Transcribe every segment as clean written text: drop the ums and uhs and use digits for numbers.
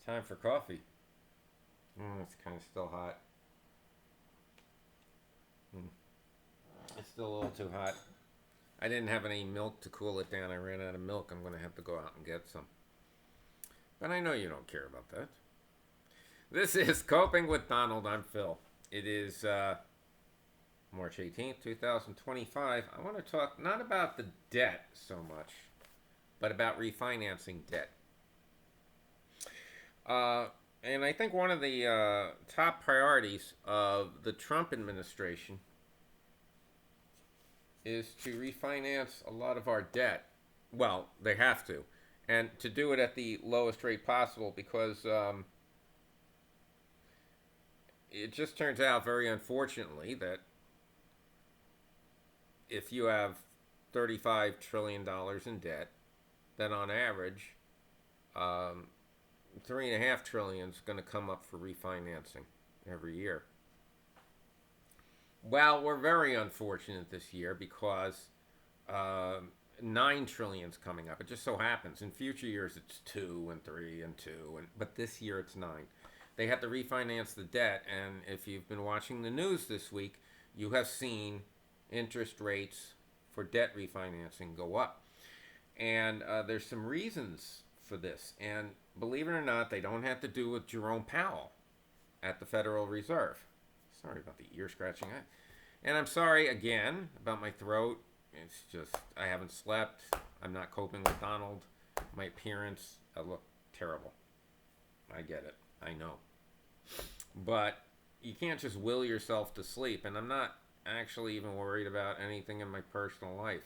Time for coffee. It's kind of still hot. Mm. It's still a little too hot. I didn't have any milk to cool it down. I ran out of milk. I'm going to have to go out and get some. But I know you don't care about that. This is Coping with Donald. I'm Phil. It is March 18th, 2025. I want to talk not about the debt so much, but about refinancing debt. And I think one of the top priorities of the Trump administration is to refinance a lot of our debt. Well, they have to. And to do it at the lowest rate possible because it just turns out, very unfortunately, that if you have $35 trillion in debt, then on average, 3.5 trillion is going to come up for refinancing every year. Well, we're very unfortunate this year because 9 trillion is coming up. It just so happens in future years it's 2 and 3 and 2, but this year it's 9. They have to refinance the debt, and if you've been watching the news this week, you have seen interest rates for debt refinancing go up. And there's some reasons for this. And believe it or not, they don't have to do with Jerome Powell at the Federal Reserve. Sorry about the ear scratching. And I'm sorry again about my throat. It's just, I haven't slept. I'm not coping with Donald. My appearance, I look terrible. I get it. I know. But you can't just will yourself to sleep. And I'm not actually even worried about anything in my personal life.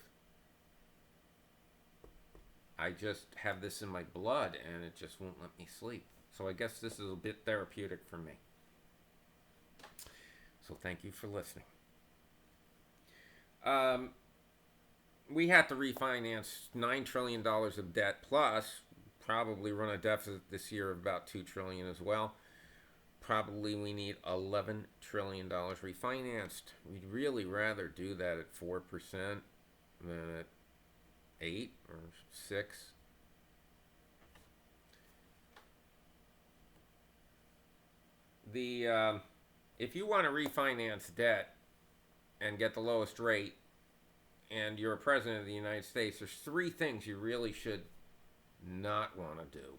I just have this in my blood and it just won't let me sleep. So I guess this is a bit therapeutic for me. So thank you for listening. We have to refinance $9 trillion of debt, plus probably run a deficit this year of about $2 trillion as well. Probably we need $11 trillion refinanced. We'd really rather do that at 4% than at 8 or 6. The if you want to refinance debt and get the lowest rate, and you're a president of the United States, there's 3 things you really should not want to do.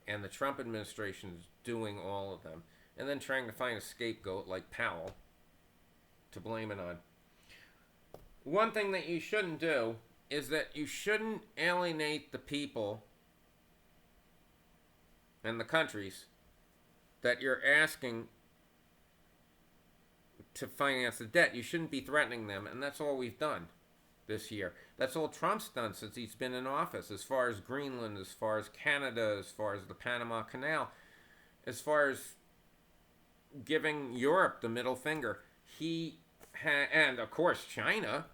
And the Trump administration is doing all of them, and then trying to find a scapegoat like Powell to blame it on. One thing that you shouldn't do is that you shouldn't alienate the people and the countries that you're asking to finance the debt. You shouldn't be threatening them, and that's all we've done this year. That's all Trump's done since he's been in office, as far as Greenland, as far as Canada, as far as the Panama Canal, as far as giving Europe the middle finger. And of course China,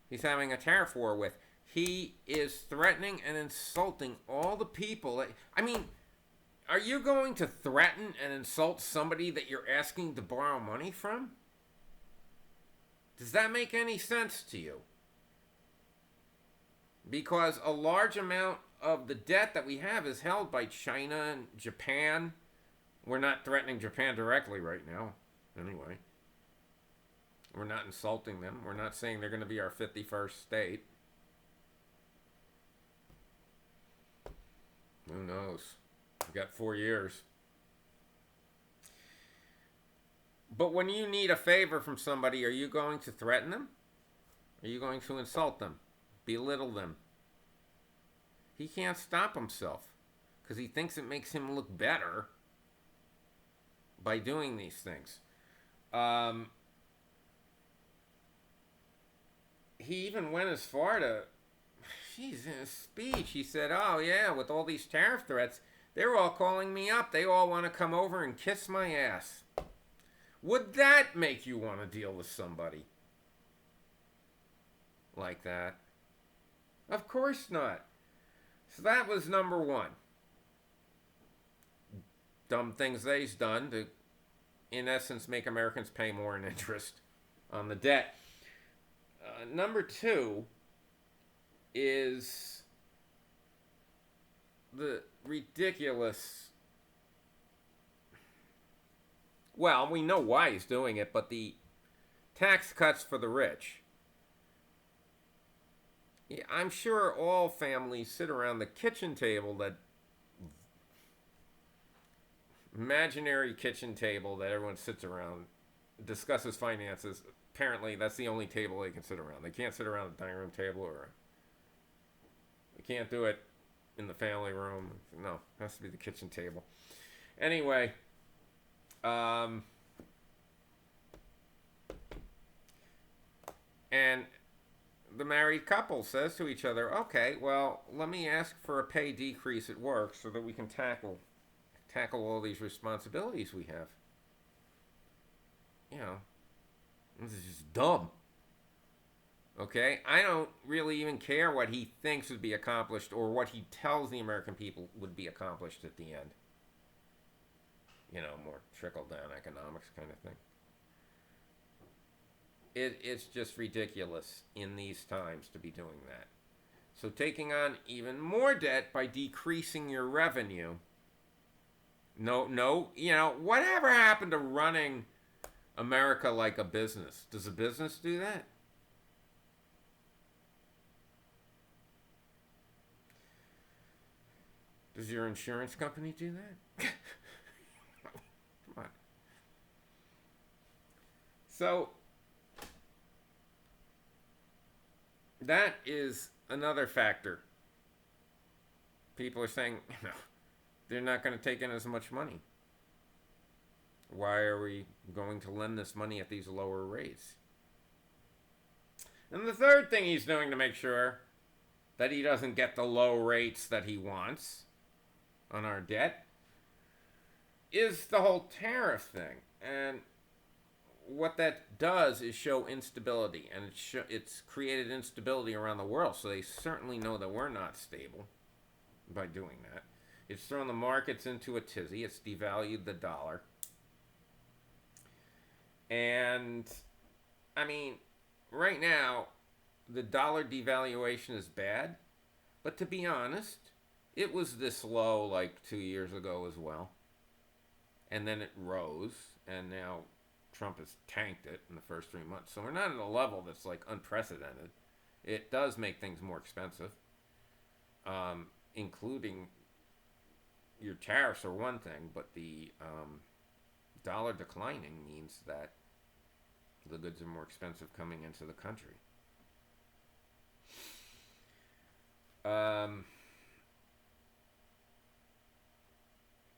he's having a tariff war with. He is threatening and insulting all the people. I mean, are you going to threaten and insult somebody that you're asking to borrow money from? Does that make any sense to you? Because a large amount of the debt that we have is held by China and Japan. We're not threatening Japan directly right now, anyway. We're not insulting them. We're not saying they're going to be our 51st state. Who knows? We've got 4 years. But when you need a favor from somebody, are you going to threaten them? Are you going to insult them? Belittle them? He can't stop himself because he thinks it makes him look better by doing these things. He even went as far to, in his speech, he said, oh yeah, with all these tariff threats, they're all calling me up. They all want to come over and kiss my ass. Would that make you want to deal with somebody like that? Of course not. So that was number 1. Dumb things that he's done to, in essence, make Americans pay more in interest on the debt. Number 2 is the ridiculous. Well, we know why he's doing it, but the tax cuts for the rich. Yeah, I'm sure all families sit around the kitchen table, that imaginary kitchen table that everyone sits around, discusses finances. Apparently, that's the only table they can sit around. They can't sit around the dining room table, or they can't do it in the family room. No, it has to be the kitchen table. Anyway, and the married couple says to each other, "Okay, well, let me ask for a pay decrease at work so that we can tackle all these responsibilities we have." You know, this is just dumb. Okay? I don't really even care what he thinks would be accomplished or what he tells the American people would be accomplished at the end. More trickle down economics kind of thing. It's just ridiculous in these times to be doing that. So taking on even more debt by decreasing your revenue. No, whatever happened to running America like a business? Does a business do that? Does your insurance company do that? Come on. So, that is another factor. People are saying, they're not going to take in as much money. Why are we going to lend this money at these lower rates? And the third thing he's doing to make sure that he doesn't get the low rates that he wants on our debt is the whole tariff thing. And what that does is show instability, and it's created instability around the world, so they certainly know that we're not stable by doing that. It's thrown the markets into a tizzy. It's devalued the dollar. And, I mean, right now, the dollar devaluation is bad. But to be honest, it was this low like 2 years ago as well. And then it rose, and now Trump has tanked it in the first 3 months. So we're not at a level that's like unprecedented. It does make things more expensive, including your tariffs are one thing, but the dollar declining means that the goods are more expensive coming into the country.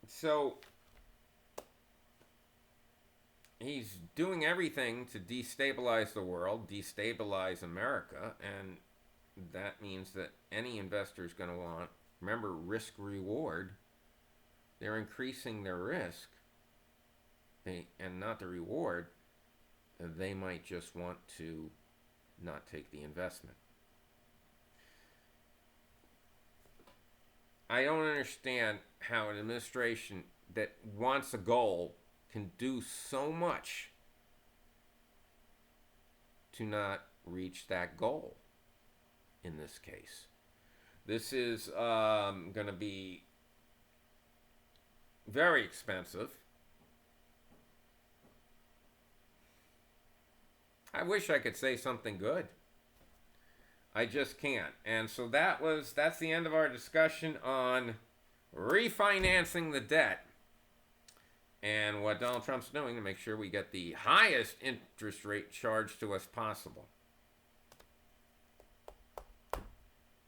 So he's doing everything to destabilize the world, destabilize America, and that means that any investor is going to want, remember, risk reward. They're increasing their risk, and not the reward. They might just want to not take the investment. I don't understand how an administration that wants a goal can do so much to not reach that goal in this case. This is going to be very expensive. I wish I could say something good. I just can't. And so that's the end of our discussion on refinancing the debt and what Donald Trump's doing to make sure we get the highest interest rate charged to us possible.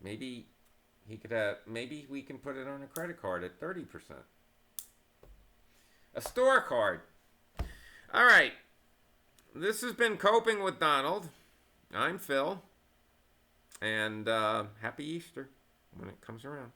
Maybe maybe we can put it on a credit card at 30%. A store card. All right. This has been Coping with Donald. I'm Phil. And happy Easter when it comes around.